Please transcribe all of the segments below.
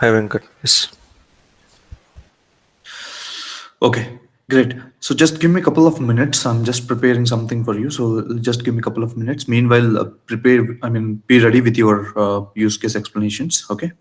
Hi Venkat. Yes. Okay, great. So just give me a couple of minutes. I'm just preparing something for you. So just give me a couple of minutes. Meanwhile, be ready with your use case explanations. Okay.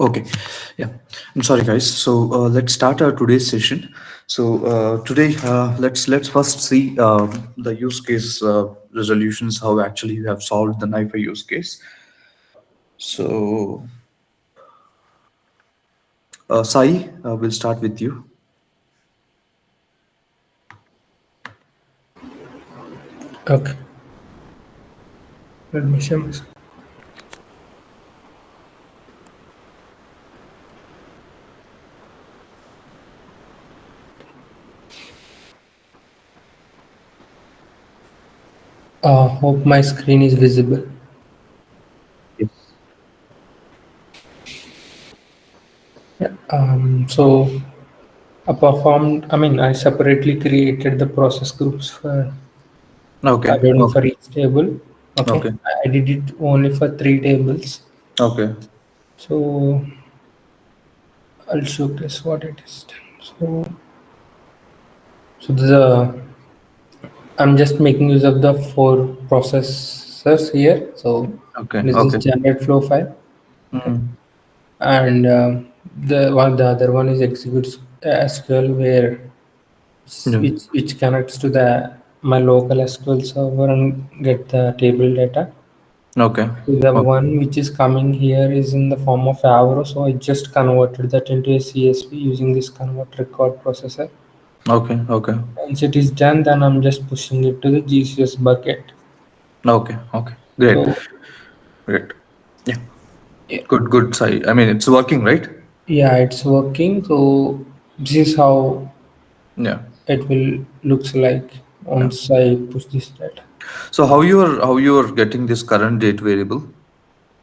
Okay, yeah. I'm sorry, guys. So let's start our today's session. So today, let's first see the use case resolutions. How actually you have solved the NIFA use case. So Sai, we'll start with you. Okay, let me share my screen. Hope my screen is visible. Yes. Yeah. So I separately created the process groups for Okay. allowing for Okay. each table. Okay, Okay. I did it only for 3 tables. Okay. So I'll showcase what it is. So So I'm just making use of the four processors here. So Okay, this is okay. generate flow file. Okay. Mm, And the other one is executes SQL where yeah. which connects to the my local SQL server and get the table data. Okay, The okay, one which is coming here is in the form of Avro, so I just converted that into a CSV using this convert record processor. okay, okay, Once it is done, then I'm just pushing it to the GCS bucket. okay, okay. Great, So great. Yeah, yeah, good, good. Sai. I mean, it's working, right? yeah, it's working. So this is how Yeah, it will looks like yeah. once I push this data. So how you are getting this current date variable?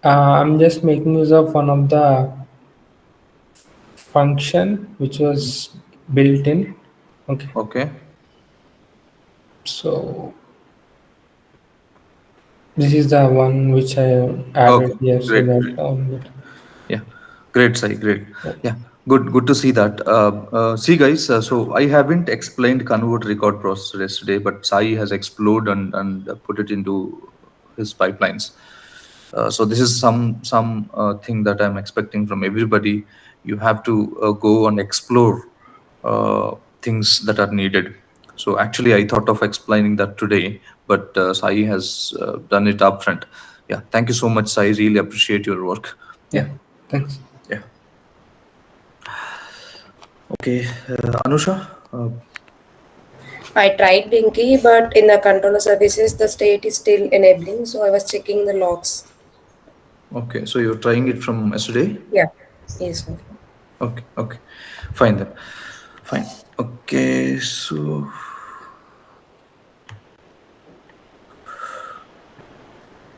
I'm just making use of one of the function which was built in. Okay, Okay, so this is the one which I added okay, here so great, that great. onward. Yeah, great, Sai, great. Yeah, Yeah, good, good to see that. See, guys, so I haven't explained convert record process yesterday, but Sai has explored and put it into his pipelines. So this is some thing that I'm expecting from everybody. You have to go and explore things that are needed. So actually, I thought of explaining that today, but Sai has done it upfront. Yeah, thank you so much, Sai. Really appreciate your work. yeah. Yeah, Thanks. yeah. Okay, Anusha. I tried Pinky, but in the controller services, the state is still enabling, so I was checking the logs. Okay, so you're trying it from yesterday. Yeah. Yes, sir. Okay, okay, fine then. Fine. Okay, so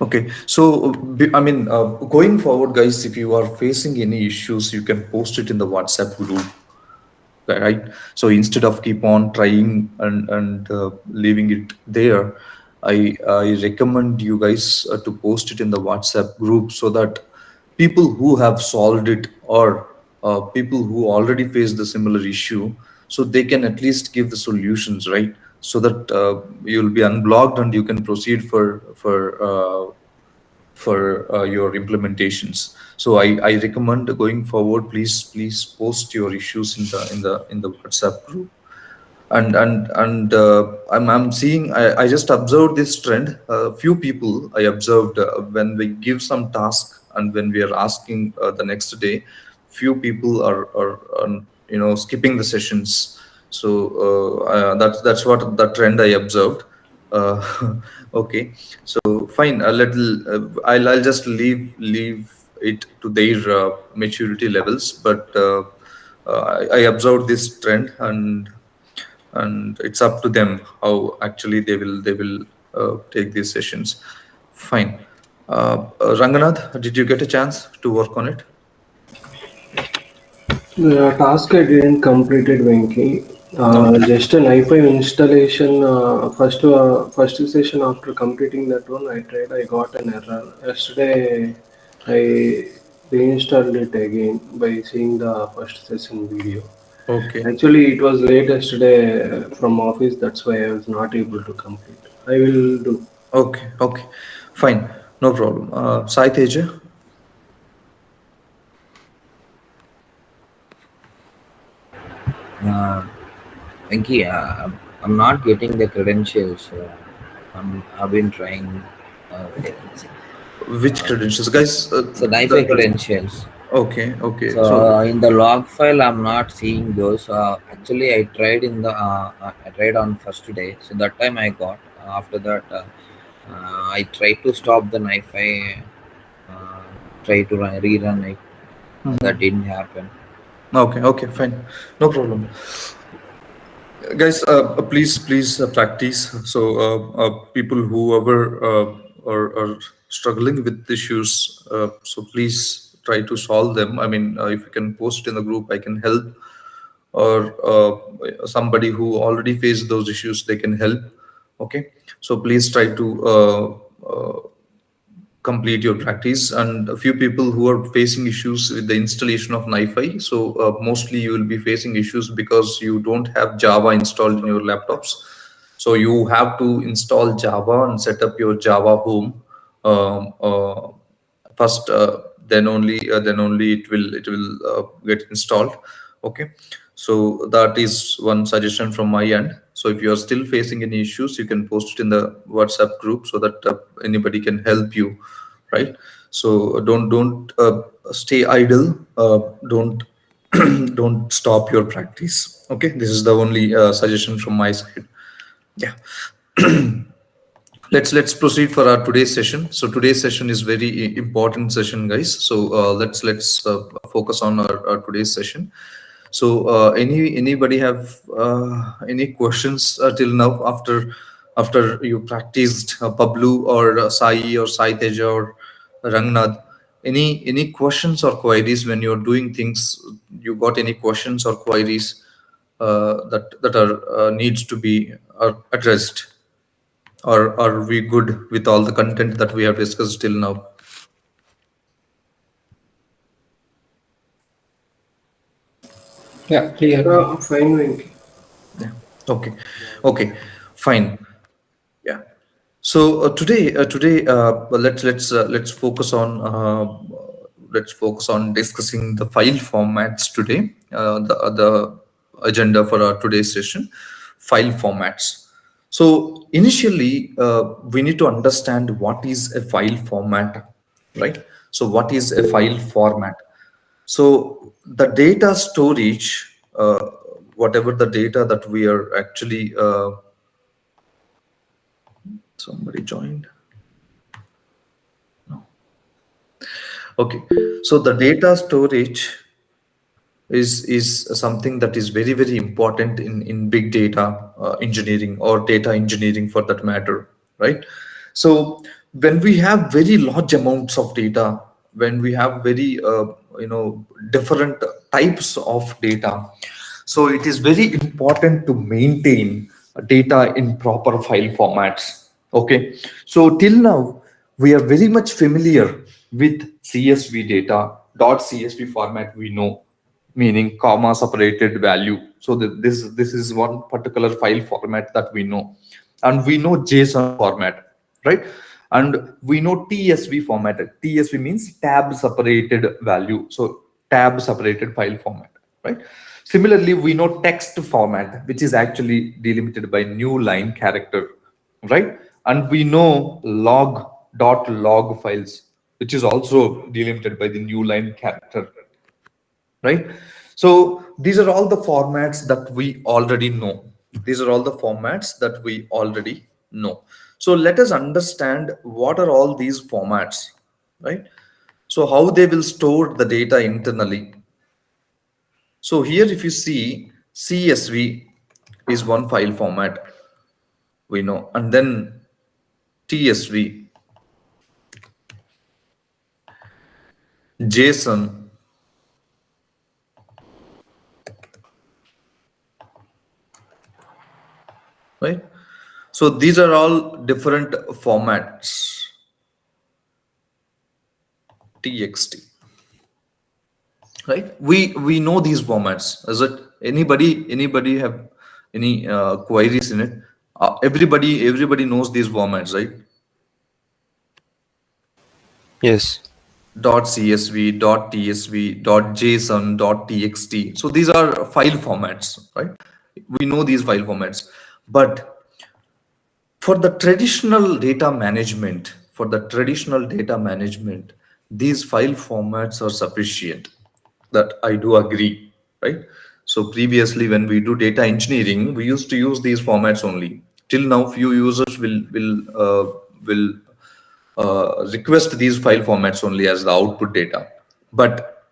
okay, so I mean, going forward, guys, if you are facing any issues, you can post it in the WhatsApp group, right? So instead of keep on trying and leaving it there, I recommend you guys to post it in the WhatsApp group so that people who have solved it or people who already face the similar issue, so they can at least give the solutions, right? So that you'll be unblocked and you can proceed for your implementations. So I recommend going forward, please post your issues in the WhatsApp group. And I'm seeing, I just observed this trend. A few people I observed, when we give some task and when we are asking the next day, few people are skipping the sessions. So that's what the trend I observed. uh, okay, so fine. I'll just leave it to their maturity levels, but I observed this trend, and it's up to them how actually they will take these sessions. Fine. Ranganath, did you get a chance to work on it? The task I didn't complete it, Venki. Okay, Just an i5 installation. First session after completing that one, I tried. I got an error. Yesterday, I reinstalled it again by seeing the first session video. okay, Actually, it was late yesterday from office. That's why I was not able to complete. I will do. okay, okay, fine, no problem. Sai Teja. Uh, Venki, I'm not getting the credentials. I've been trying. Let's see. Which credentials, guys? So Wi-Fi credentials. Okay, okay, so So in the log file, I'm not seeing those. Actually, I tried I tried on first day. So that time I got. After that, I tried to stop the Wi-Fi. Uh, try to rerun it. That mhm. didn't happen. Okay, okay, fine, no problem. Guys, please practice. So people whoever are struggling with issues, so please try to solve them. I mean, if you can post in the group, I can help, or somebody who already faced those issues, they can help. Okay, so please try to complete your practice, and a few people who are facing issues with the installation of NiFi. So mostly you will be facing issues because you don't have Java installed in your laptops. So you have to install Java and set up your Java home first. Then only it will get installed. Okay, so that is one suggestion from my end. So if you are still facing any issues, you can post it in the WhatsApp group so that anybody can help you, right? So don't stay idle. Don't don't stop your practice. Okay, this is the only suggestion from my side. Yeah. Let's proceed for our today's session. So today's session is very important session, guys. So let's focus on our today's session. So anybody have any questions till now after you practiced Pablu or Sai or Sai Teja or Rangnath? Any questions or queries when you're doing things? You got any questions or queries that are needs to be addressed? Or are we good with all the content that we have discussed till now? Yeah, clear. Fine, Venki. Yeah. Okay. Okay. Fine. Yeah. So today, well, let's focus on discussing the file formats today. The agenda for our today's session, file formats. So initially, we need to understand what is a file format, right? So what is a file format? So the data storage, whatever the data that we are actually, somebody joined. No. Okay. So the data storage is something that is very important in big data engineering or data engineering for that matter, right? So when we have very large amounts of data, when we have very different types of data, so it is very important to maintain data in proper file formats. Okay, so till now we are very much familiar with CSV data. .csv format we know, meaning comma separated value. So this is one particular file format that we know, and we know JSON format, right? And we know TSV format. TSV means tab separated value, so tab separated file format, right? Similarly, we know text format, which is actually delimited by new line character, right? And we know log files, which is also delimited by the new line character, right? So these are all the formats that we already know. These are all the formats that we already know. So let us understand what are all these formats, right? So how they will store the data internally. So here, if you see, CSV is one file format we know, and then TSV, JSON, right? So these are all different formats. TXT, right? We know these formats. Is it anybody have any queries in it? Everybody knows these formats, right? Yes. .csv, .tsv, .json, .txt. So these are file formats, right? We know these file formats, but for the traditional data management, these file formats are sufficient. That I do agree, right? So previously, when we do data engineering, we used to use these formats only. Till now, few users will request these file formats only as the output data. But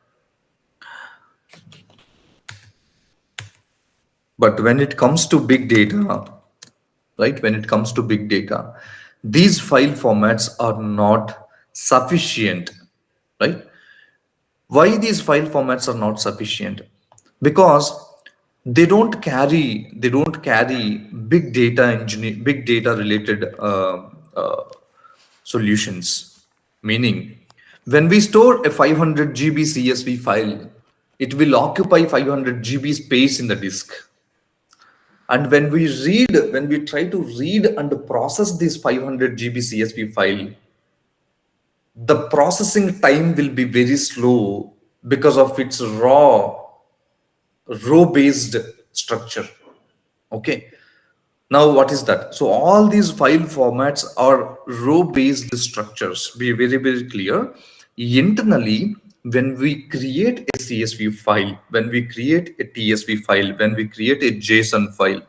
when it comes to big data, right? When it comes to big data, these file formats are not sufficient, right? Why these file formats are not sufficient? Because they don't carry big data related solutions, Meaning, when we store a 500 GB CSV file, it will occupy 500 GB space in the disk. And when we try to read and process this 500 GB CSV file, the processing time will be very slow because of its row based structure. Okay. Now, what is that? So all these file formats are row based structures. Be very, very clear. Internally, when we create a CSV file, when we create a TSV file, when we create a JSON file,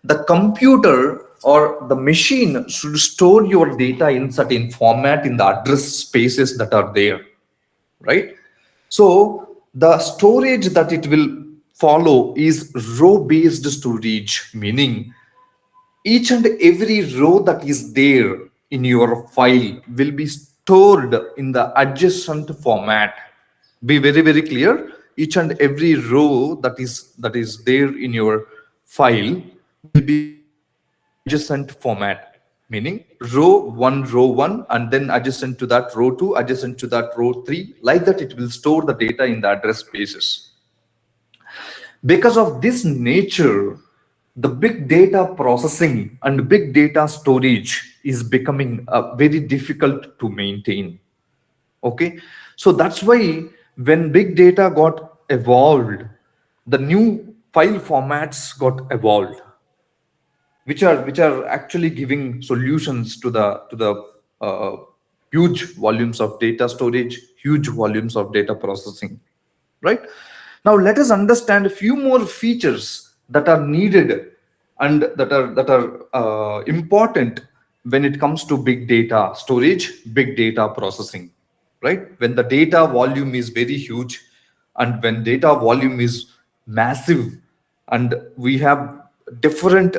the computer or the machine should store your data in certain format in the address spaces that are there, right? So the storage that it will follow is row based storage, meaning each and every row that is there in your file will be stored in the adjacent format. Be very, very clear. Each and every row that is there in your file will be stored in the adjacent format, meaning row 1, and then adjacent to that row 2, adjacent to that row 3. Like that, it will store the data in the address spaces. Because of this nature, the big data processing and big data storage is becoming very difficult to maintain. Okay, so that's why when big data got evolved, the new file formats got evolved, which are actually giving solutions to the huge volumes of data storage, huge volumes of data processing, right? Now let us understand a few more features that are needed and that are important when it comes to big data storage, big data processing, right? When the data volume is very huge and when data volume is massive, and we have different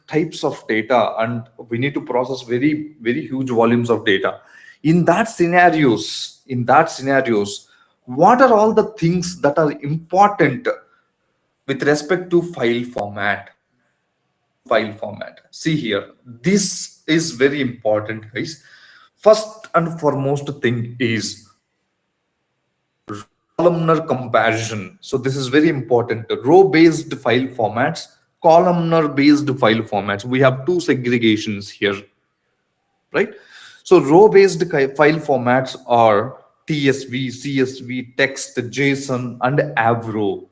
types of data, and we need to process very, very huge volumes of data. In that scenarios, what are all the things that are important with respect to file format? See here, this is very important, guys. First and foremost thing is columnar comparison. So this is very important. Row based file formats, columnar based file formats. We have two segregations here, right? So row based file formats are TSV, CSV, text, JSON, and Avro.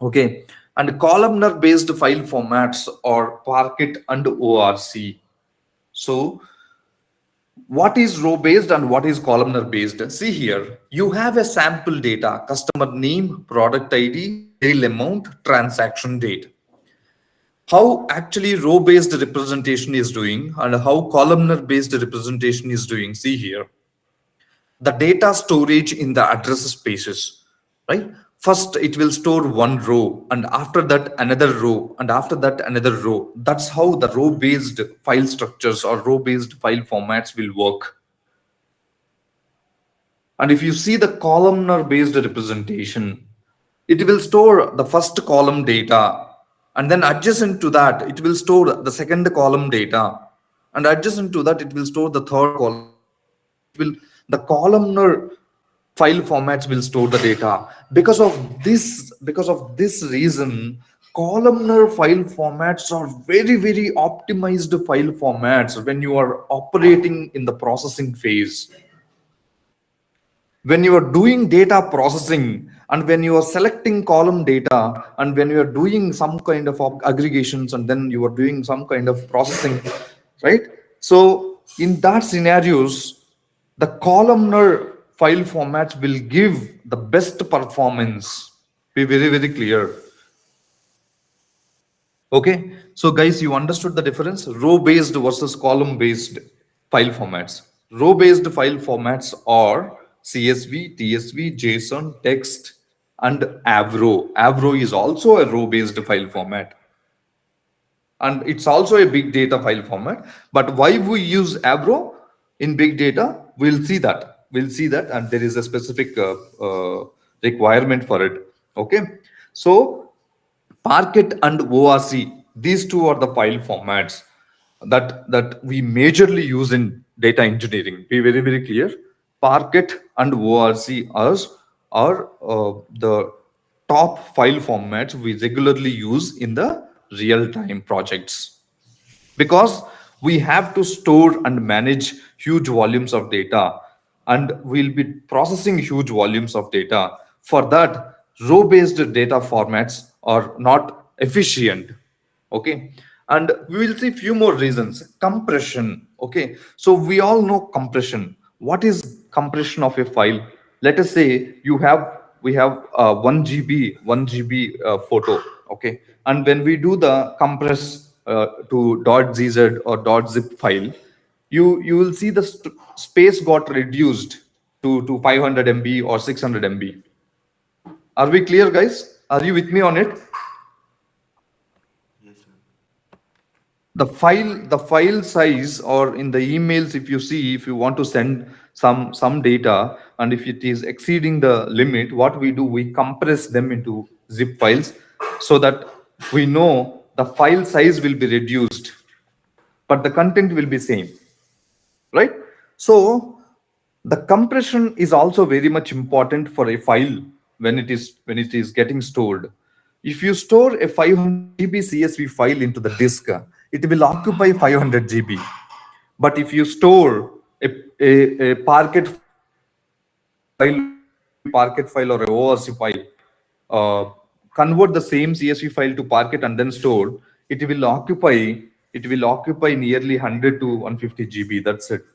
Okay, and columnar based file formats are Parquet and ORC. So what is row based and what is columnar based? See here, you have a sample data: customer name, product ID, sale amount, transaction date. How actually row based representation is doing and how columnar based representation is doing? See here, the data storage in the address spaces, right? First it will store one row, and after that another row, and after that another row. That's how the row based file structures or row based file formats will work. And if you see the columnar based representation, it will store the first column data, and then adjacent to that it will store the second column data, and adjacent to that it will store the third column data. The columnar file formats will store the data. Because of this reason, columnar file formats are very, very optimized file formats when you are operating in the processing phase. When you are doing data processing, and when you are selecting column data, and when you are doing some kind of aggregations, and then you are doing some kind of processing, right? So in that scenarios, the columnar file formats will give the best performance. Be very, very clear. Okay, so guys, you understood the difference: row based versus column based file formats. Row based file formats are CSV, TSV, JSON, text, and Avro. Avro is also a row based file format, and it's also a big data file format. But why we use Avro in big data, we'll see that, and there is a specific requirement for it. Okay, so Parquet and ORC, these two are the file formats that we majorly use in data engineering. Be very, very clear. Parquet and ORC are the top file formats we regularly use in the real-time projects, because we have to store and manage huge volumes of data, and we'll be processing huge volumes of data. For that, row based data formats are not efficient. Okay, and we will see few more reasons. Compression. Okay, so we all know compression. What is compression of a file? Let us say we have 1 GB photo. Okay, and when we do the compress to .gz or .zip file, you will see the space got reduced to 500 MB or 600 MB. Are we clear, guys? Are you with me on it? Yes, sir. The file size, or in the emails, if you see, if you want to send some data, and if it is exceeding the limit, what we do, we compress them into zip files, so that we know the file size will be reduced but the content will be same, right? So the compression is also very much important for a file when it is getting stored. If you store a 500 GB CSV file into the disk, it will occupy 500 GB. But if you store a Parquet file or a CSV file or a ORC file, convert the same CSV file to Parquet and then stored, it will occupy nearly 100 to 150 GB. That's it.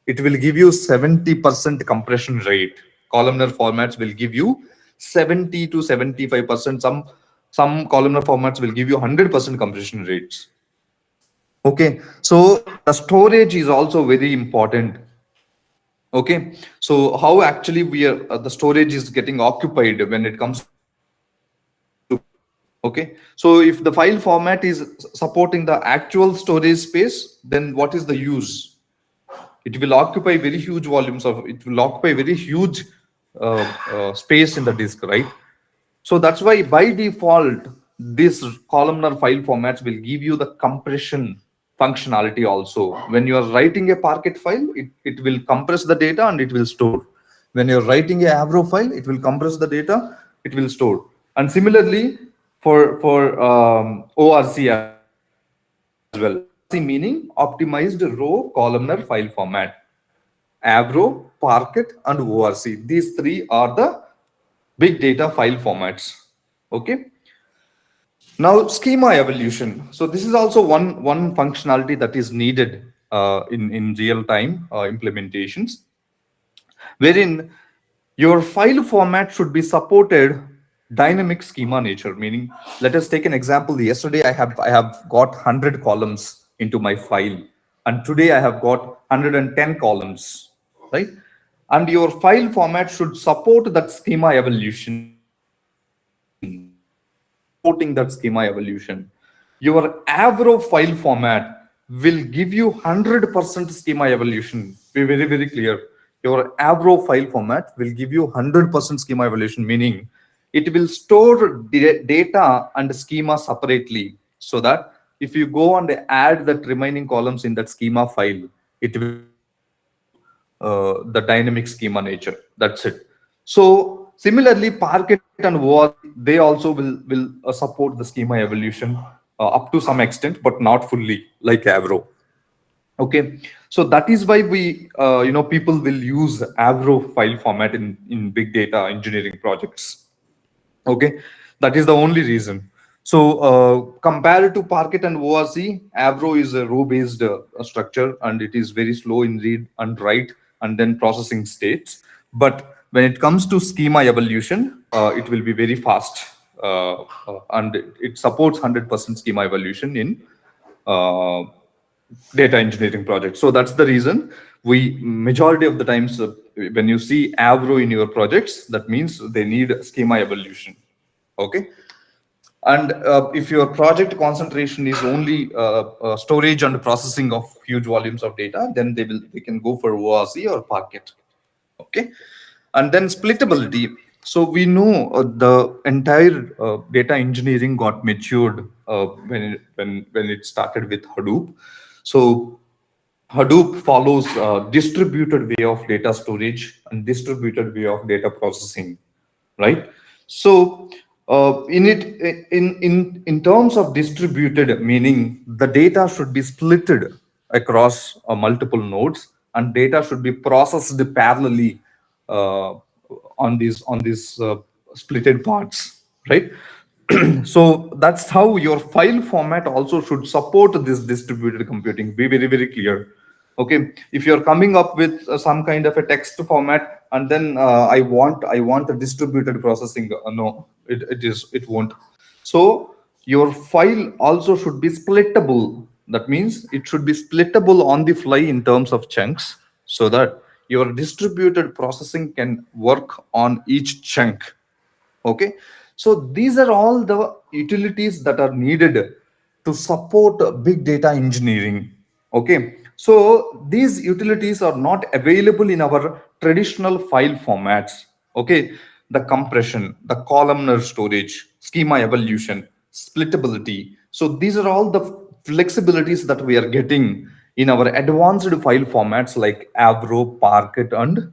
It will give you 70% compression rate. Columnar formats will give you 70 to 75%. Some columnar formats will give you 100% compression rates. Okay, so the storage is also very important. Okay, so how actually we are the storage is getting occupied when it comes to file. Okay, so if the file format is supporting the actual storage space, then what is the use? It will occupy very huge volumes of, it will occupy very huge space in the disk, right? So that's why by default, this columnar file formats will give you the compression functionality also. When you are writing a Parquet file, it will compress the data and it will store. When you're writing a Avro file, it will compress the data, it will store. And similarly, for ORC as well. ORC meaning optimized row columnar file format. Avro, Parquet, and ORC. These three are the big data file formats. Okay. Now schema evolution. So this is also one functionality that is needed in real time implementations, wherein your file format should be supported dynamic schema nature. Meaning, let us take an example. Yesterday I have got 100 columns into my file, and today I have got 110 columns, right? And your file format should support that schema evolution. Supporting that schema evolution. Your Avro file format will give you 100% schema evolution. Be very, very clear. Your Avro file format will give you 100% schema evolution, meaning it will store data and schema separately, so that if you go and add that remaining columns in that schema file, it will give you the dynamic schema nature. That's it. So similarly, Parquet and ORC, they also will support the schema evolution up to some extent, but not fully like Avro. Okay, so that is why people will use Avro file format in big data engineering projects. Okay, that is the only reason. So compared to Parquet and ORC, Avro is a row based structure, and it is very slow in read and write and then processing states. But when it comes to schema evolution, it will be very fast, and it supports 100% schema evolution in uh, data engineering projects. So that's the reason we majority of the times when you see Avro in your projects, that means they need schema evolution. Okay, and if your project concentration is only storage and processing of huge volumes of data, then they can go for ORC or Parquet. Okay, and then splittability. So we know the entire data engineering got matured when it started with Hadoop. So Hadoop follows a distributed way of data storage and distributed way of data processing, right? So in terms of distributed, meaning the data should be splitted across multiple nodes, and data should be processed parallelly uh, on these splitted parts, right? So that's how your file format also should support this distributed computing. Be very, very clear. Okay, if you're coming up with some kind of a text format, and then I want a distributed processing, no, it won't. So your file also should be splittable. That means it should be splittable on the fly in terms of chunks, so that your distributed processing can work on each chunk. Okay, so these are all the utilities that are needed to support big data engineering. Okay, so these utilities are not available in our traditional file formats. Okay, the compression, the columnar storage, schema evolution, splittability. So these are all the flexibilities that we are getting in our advanced file formats like Avro, Parquet, and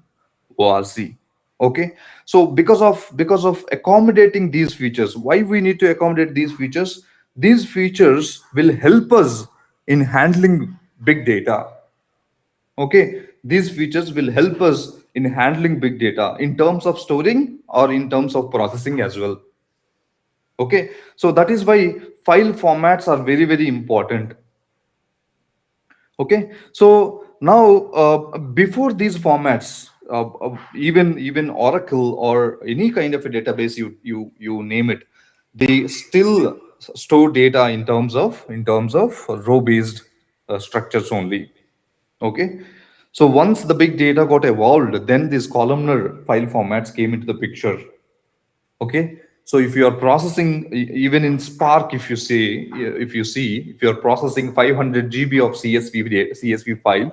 ORC. Okay, so because of accommodating these features, why we need to accommodate these features? These features will help us in handling big data. Okay, these features will help us in handling big data in terms of storing or in terms of processing as well. Okay, so that is why file formats are very, very important. Okay, so now before these formats, even Oracle or any kind of a database, you name it, they still store data in terms of row based structures only. Okay, so once the big data got evolved, then these columnar file formats came into the picture. Okay, so if you are processing even in Spark, if you are processing 500 GB of CSV file,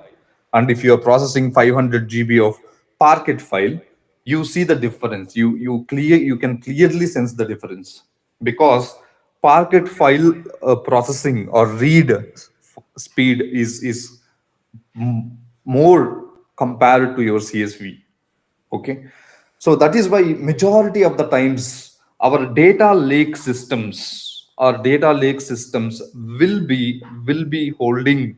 and if you are processing 500 GB of Parquet file, you see the difference. You can clearly sense the difference, because Parquet file processing or read speed is more compared to your CSV. Okay, so that is why majority of the times our data lake systems will be holding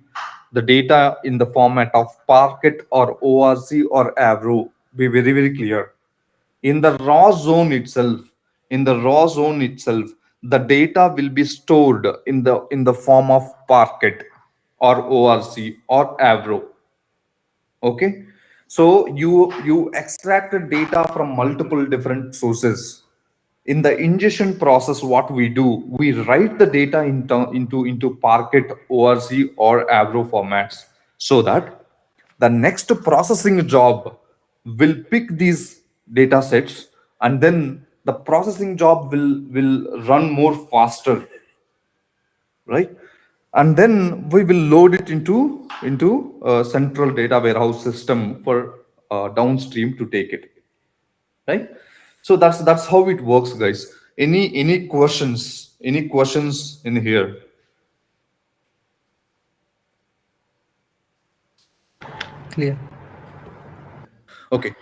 the data in the format of Parquet or ORC or Avro. Be very, very clear. In the raw zone itself, the data will be stored in the form of Parquet or ORC or Avro. Okay, so you extracted data from multiple different sources. In the ingestion process, what we do, we write the data into Parquet, ORC or Avro formats, so that the next processing job will pick these data sets, and then the processing job will run more faster, right? And then we will load it into a central data warehouse system for downstream to take it, right? So that's how it works, guys. Any questions in here? Clear. Okay.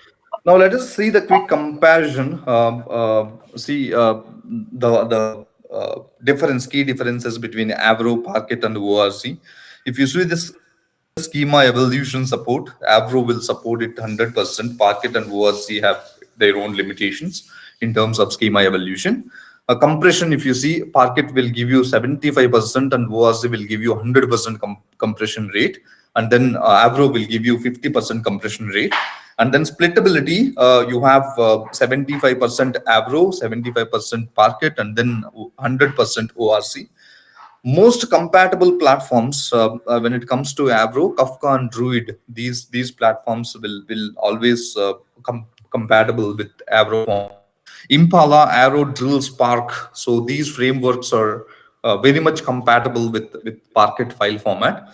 Now let us see the quick comparison. See the key differences between Avro, Parquet, and ORC. If you see this schema evolution support, Avro will support it 100%. Parquet and ORC have their own limitations in terms of schema evolution. Compression, if you see, Parquet will give you 75% and ORC will give you 100% compression rate. And then Avro will give you 50% compression rate. And then splittability, you have 75% Avro, 75% Parquet, and then 100% ORC. Most compatible platforms when it comes to Avro, Kafka, and Druid, these platforms will always compatible with Avro format. Impala, Arrow, Drill, Spark. So these frameworks are very much compatible with Parquet file format.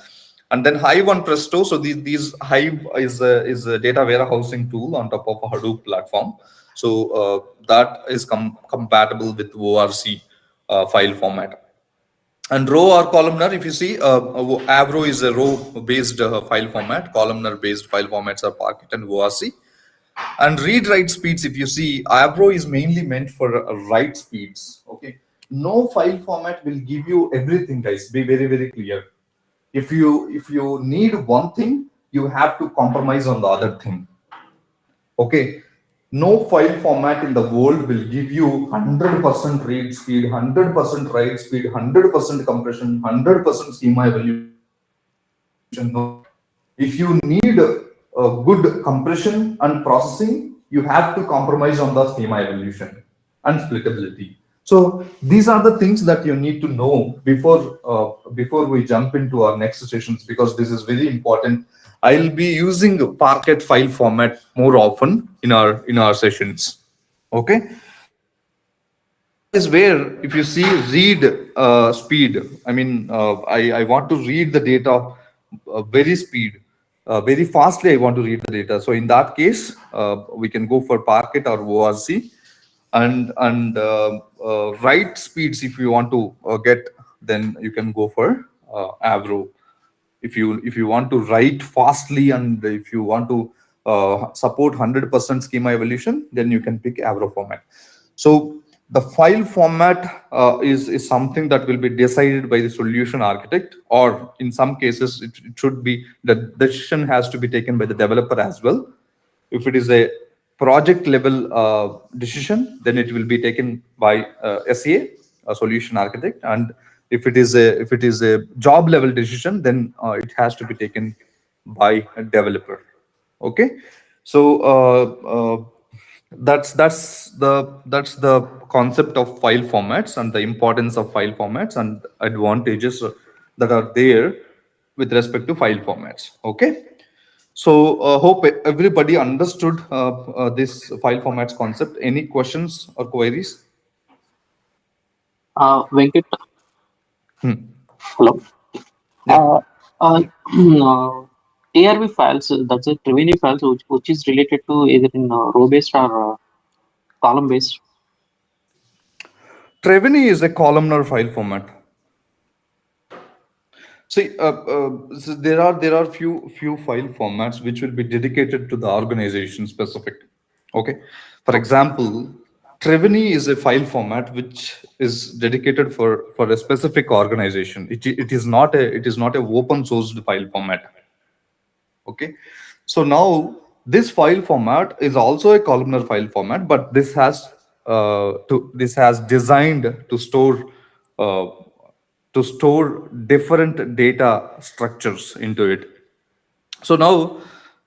And then Hive and Presto. So these Hive is a data warehousing tool on top of a Hadoop platform. So that is compatible with ORC file format. And row or columnar, if you see, Avro is a row-based file format. Columnar-based file formats are Parquet and ORC. And read-write speeds, if you see, Avro is mainly meant for write speeds. Okay, no file format will give you everything, guys. Be very, very clear. If you need one thing, you have to compromise on the other thing. Okay, no file format in the world will give you 100% read speed, 100% write speed, 100% compression, 100% schema evolution. No. If you need a good compression and processing, you have to compromise on the schema evolution and splittability. So these are the things that you need to know before we jump into our next sessions, because this is very important. I'll be using Parquet file format more often in our sessions. Okay, so that is where, if you see read speed, I mean, I want to read the data very fastly. I want to read the data. So in that case, we can go for Parquet or ORC. And write speeds, if you want to get, then you can go for Avro. If you want to write fastly, and if you want to support 100% schema evolution, then you can pick Avro format. So the file format is something that will be decided by the solution architect, or in some cases it should be, the decision has to be taken by the developer as well. If it is a project level decision, then it will be taken by SEA, a solution architect. And if it is a job level decision, then it has to be taken by a developer. Okay, so that's the concept of file formats, and the importance of file formats, and advantages that are there with respect to file formats. Okay, so hope everybody understood this file formats concept. Any questions or queries? Venkat, hello. Yeah. ARV files, that's it, revenue files, which is related to either in row based or column based. Treveny is a columnar file format. See, so there are few file formats which will be dedicated to the organization specific. Okay, for example, Treveny is a file format which is dedicated for a specific organization. It is not a open sourced file format. Okay, so now this file format is also a columnar file format, but this has designed uh, to store different data structures into it. So now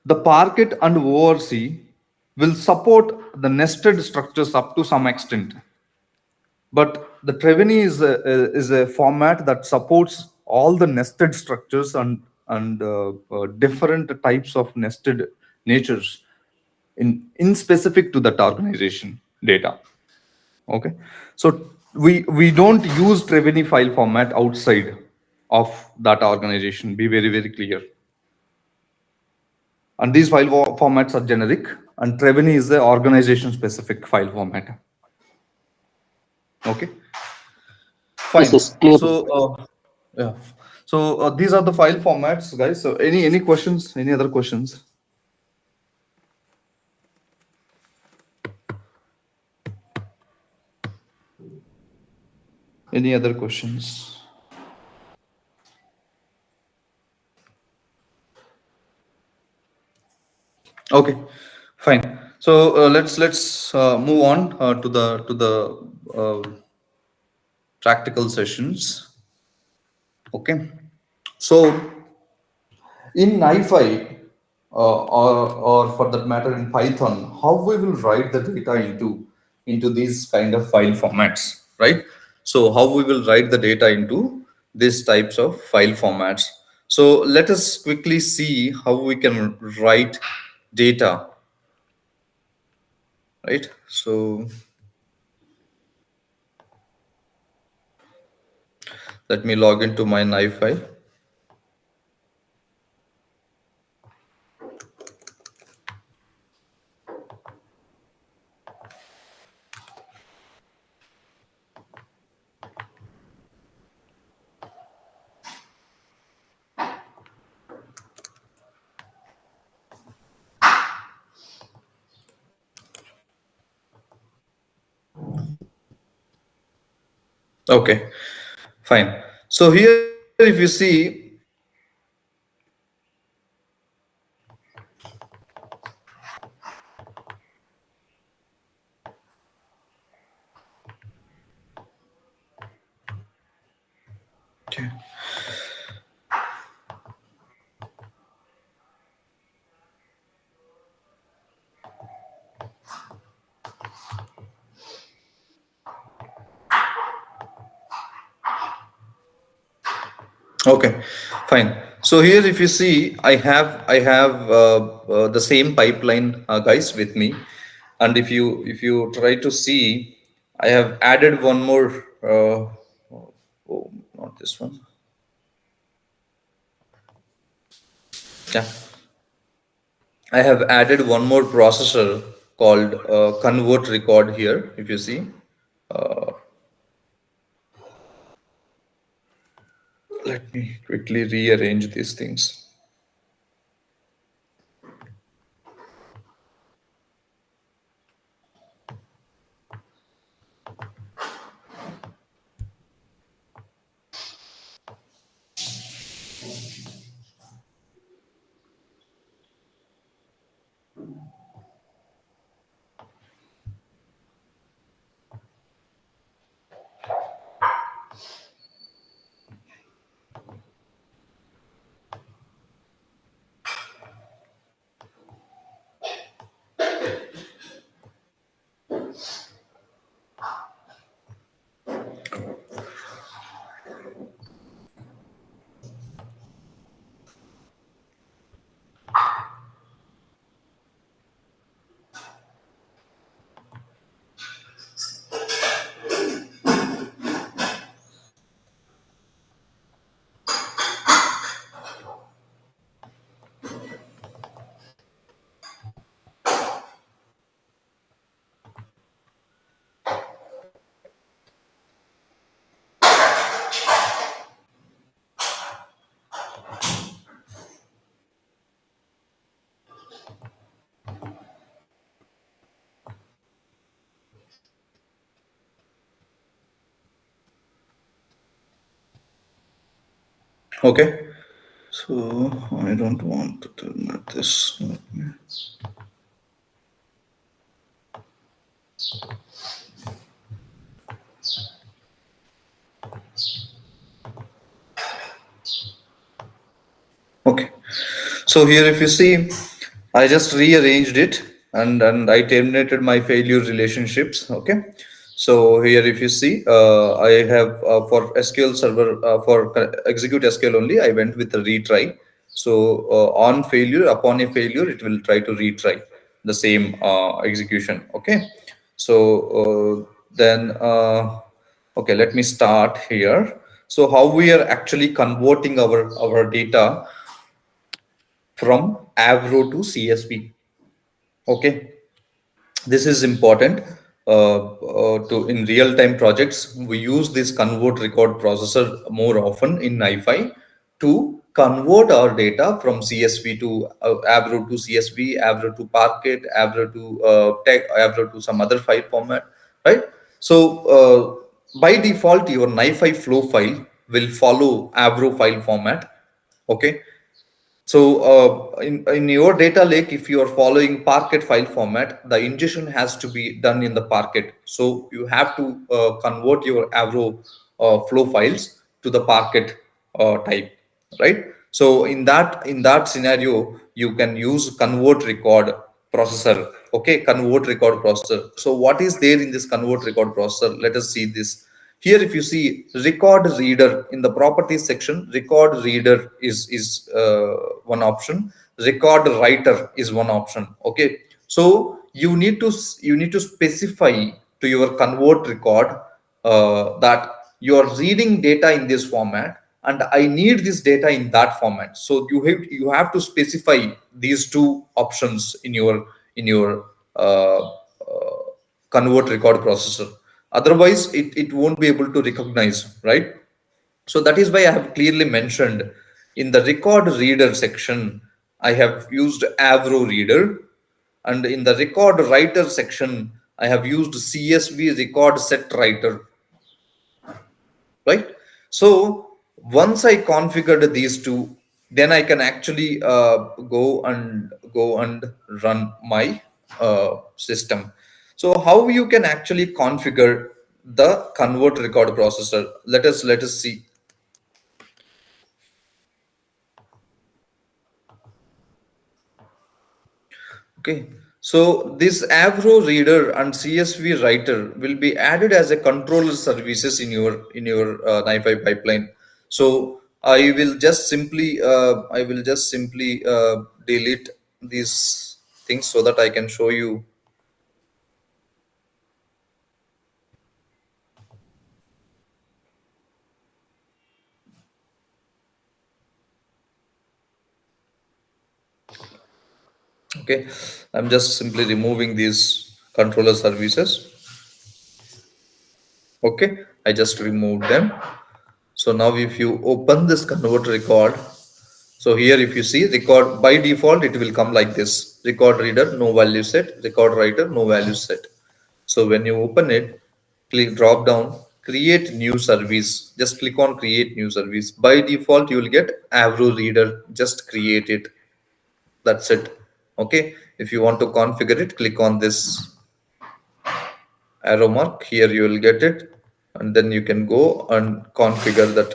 the Parquet and ORC will support the nested structures up to some extent, but the Treveny is a format that supports all the nested structures and different types of nested natures in specific to that organization data. Okay, so we don't use Treveny file format outside of that organization. Be very, very clear. And these file formats are generic, and Treveny is the organization specific file format. Okay, Yes, fine. yes, clear. So yeah, so these are the file formats, guys. So any questions, any other questions? Any other questions? Okay, fine. So let's move on to the practical sessions. Okay, so in NiFi, or for that matter in Python, how we will write the data into these kind of file formats, right? So how we will write the data into these types of file formats. So let us quickly see how we can write data, right? So let me log into my NiFi. Okay, fine. So here if you see, okay. Okay, fine. So here, if you see, I have the same pipeline, guys, with me, and if you try to see, I have added one more. Oh, not this one. Yeah, I have added one more processor called convert record here. If you see, let me quickly rearrange these things. Okay. So I don't want to terminate this. Okay. So here, if you see, I just rearranged it, and I terminated my failure relationships. Okay. So here, if you see, I have for SQL Server for execute SQL only, I went with a retry. So on failure, upon a failure, it will try to retry the same execution. Okay. So then, okay, let me start here. So how we are actually converting our data from Avro to CSV. Okay, this is important to in real-time projects. We use this convert record processor more often in NiFi to convert our data from CSV to Avro to CSV, Avro to Parquet, Avro to Avro to some other file format, right? So by default, your NiFi flow file will follow Avro file format. Okay, so in your data lake, if you are following Parquet file format, the ingestion has to be done in the Parquet. So you have to convert your Avro flow files to the Parquet type, right? So in that scenario, you can use convert record processor. Okay, convert record processor. So what is there in this convert record processor? Let us see this. Here, if you see record reader in the properties section, record reader is one option. Record writer is one option. Okay, so you need to specify to your convert record that you are reading data in this format, and I need this data in that format. So you have to specify these two options in your convert record processor. Otherwise, it won't be able to recognize, right? So that is why I have clearly mentioned in the record reader section, I have used Avro reader, and in the record writer section, I have used CSV record set writer. right? So once I configured these two, then I can actually go and run my system. So how you can actually configure the convert record processor? Let us see. Okay, so this Avro reader and CSV writer will be added as a controller services in your NiFi pipeline. So I will just simply delete these things so that I can show you. Okay, I'm just simply removing these controller services. Okay, I just removed them. So now if you open this convert record, so here if you see record, by default it will come like this: record reader no value set, record writer no value set. So when you open it, click drop down, create new service, just click on create new service. By default you will get Avro reader, just create it, that's it. Okay, if you want to configure it, click on this arrow mark here, you will get it, and then you can go and configure that.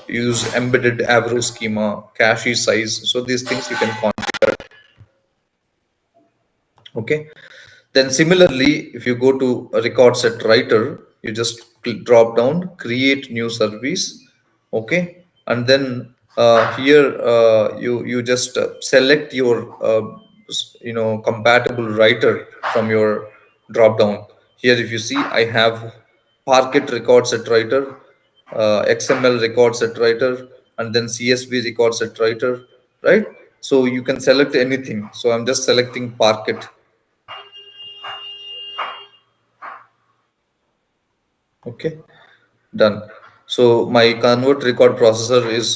Use embedded Avro schema, cache size, so these things you can configure. Okay, then similarly if you go to a record set writer, you just drop down, create new service. Okay, and then here you just select your compatible writer from your drop down. Here if you see, I have Parquet record set writer, XML record set writer, and then CSV record set writer, right? So you can select anything, so I'm just selecting Parquet. Okay, done. So my convert record processor is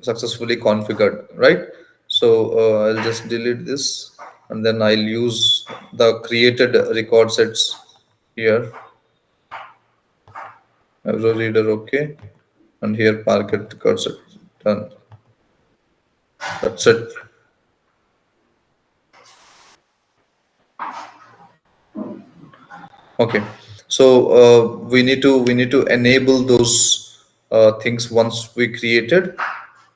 successfully configured, right? So I'll just delete this, and then I'll use the created record sets here. Avro reader, okay, and here Parquet record set, done. That's it. Okay, so we need to enable those things once we created.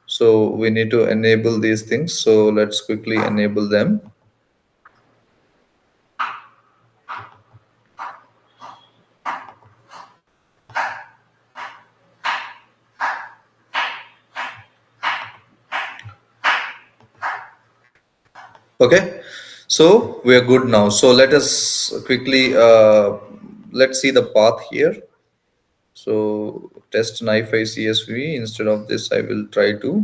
So we need to enable these things. So let's quickly enable them. Okay, so we are good now. So let us quickly let's see the path here. So test NiFi CSV. Instead of this, I will try to.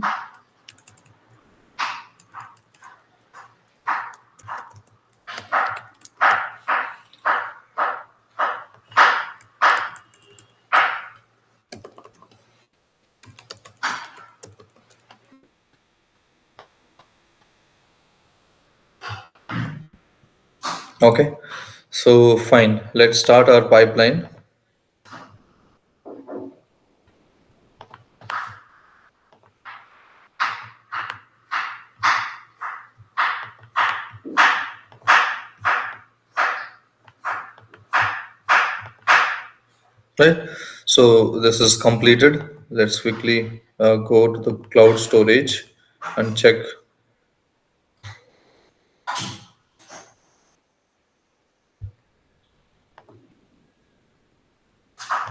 Okay, so fine. Let's start our pipeline. Right, so this is completed. Let's quickly go to the cloud storage and check.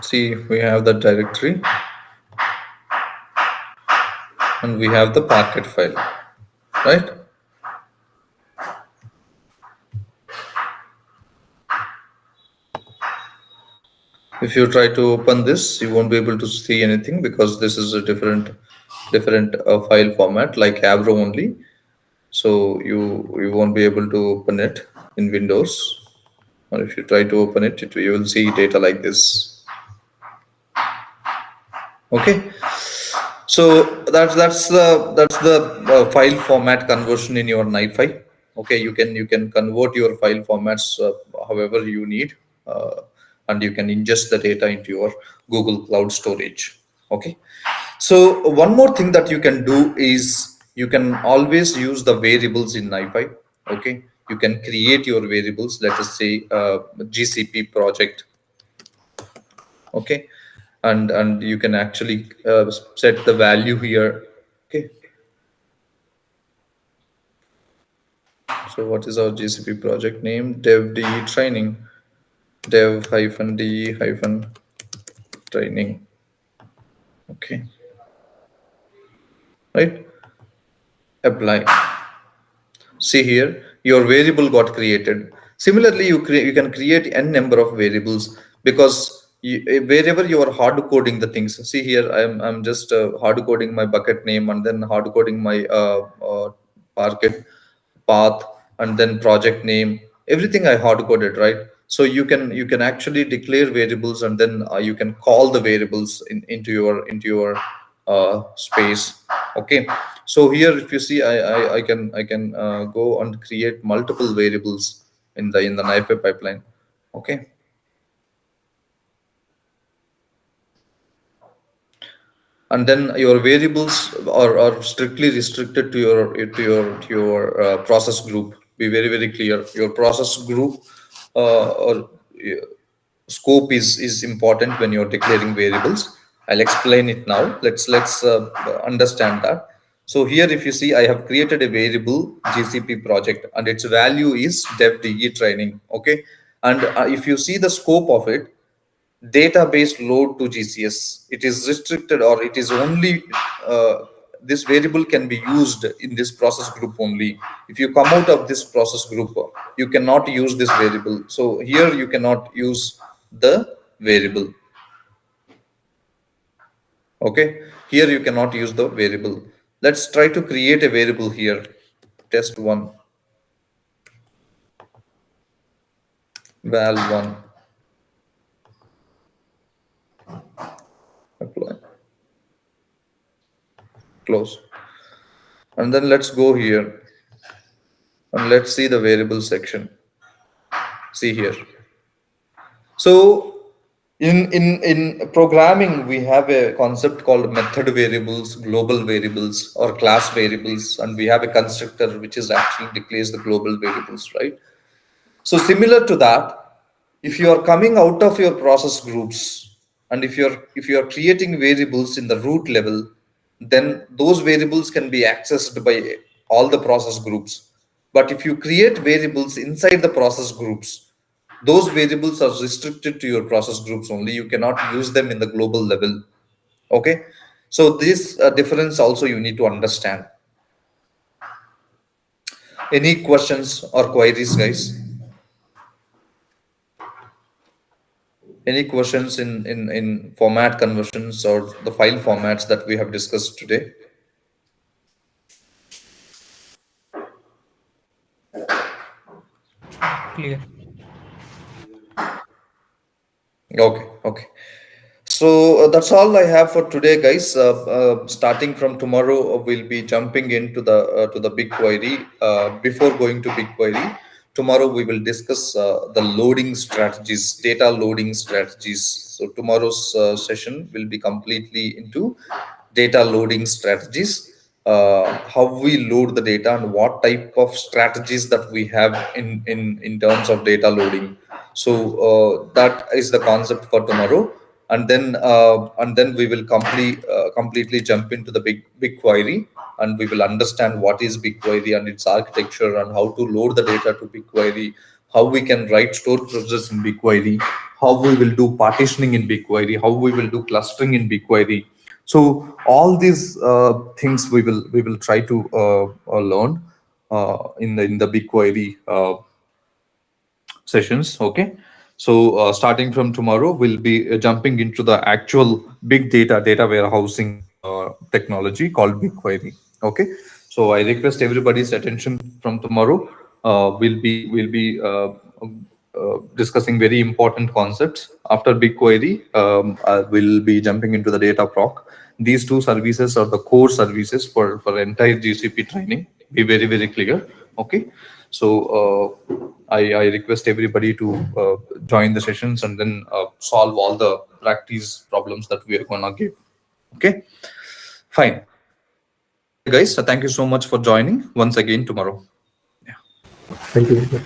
See, we have the directory and we have the Parquet file, right? If you try to open this, you won't be able to see anything because this is a different file format, like Avro only. So you won't be able to open it in Windows, or if you try to open it, you will see data like this. Okay, so that's the file format conversion in your NiFi. Okay, you can convert your file formats however you need. and you can ingest the data into your Google Cloud storage. Okay. So one more thing that you can do is you can always use the variables in NiFi. Okay. You can create your variables. Let us say GCP project. Okay. And you can actually set the value here. Okay. So what is our GCP project name? Dev DE training. Dev -DE training. Okay. Right. Apply. See here, your variable got created. Similarly, you can create n number of variables, because wherever you are hard coding the things. See here, I'm just hard coding my bucket name, and then hard coding my Parquet path, and then project name. Everything I hard coded, right? So you can actually declare variables, and then you can call the variables into your space. Okay. So here, if you see, I can go and create multiple variables in the NiFi pipeline. Okay. And then your variables are strictly restricted to your process group. Be very clear. Your process group or scope is important when you're declaring variables. I'll explain it now. Let's understand that. So here, if you see, I have created a variable GCP project, and its value is dev DE training. Okay. And if you see the scope of it, database load to GCS, it is restricted, or it is only this variable can be used in this process group only. If you come out of this process group, you cannot use this variable. So here you cannot use the variable. Okay, here you cannot use the variable. Let's try to create a variable here. Test one, val1, apply, close. And then let's go here and let's see the variable section. See here. So in programming, we have a concept called method variables, global variables, or class variables, and we have a constructor which is actually declares the global variables, right? So similar to that, if you are coming out of your process groups, and if you're creating variables in the root level, then those variables can be accessed by all the process groups. But if you create variables inside the process groups, those variables are restricted to your process groups only. You cannot use them in the global level. Okay. So this difference also you need to understand. Any questions or queries, guys? Any questions in format conversions or the file formats that we have discussed today? Clear. Okay. So that's all I have for today, guys. Starting from tomorrow, we'll be jumping into the BigQuery. Before going to BigQuery, tomorrow we will discuss the loading strategies, data loading strategies. So tomorrow's session will be completely into data loading strategies. How we load the data and what type of strategies that we have in terms of data loading. So that is the concept for tomorrow, and then we will completely jump into the BigQuery, and we will understand what is BigQuery and its architecture, and how to load the data to BigQuery, how we can write stored procedures in BigQuery, how we will do partitioning in BigQuery, how we will do clustering in BigQuery. So all these things we will try to learn in the BigQuery sessions. Okay. So starting from tomorrow, we'll be jumping into the actual big data warehousing technology called BigQuery. Okay. So I request everybody's attention from tomorrow. We'll be discussing very important concepts. After BigQuery, we'll be jumping into the data proc. These two services are the core services for entire GCP training. Be very clear. Okay. So I request everybody to join the sessions and then solve all the practice problems that we are gonna give. Okay, fine. Okay, guys. So thank you so much for joining once again tomorrow. Thank you.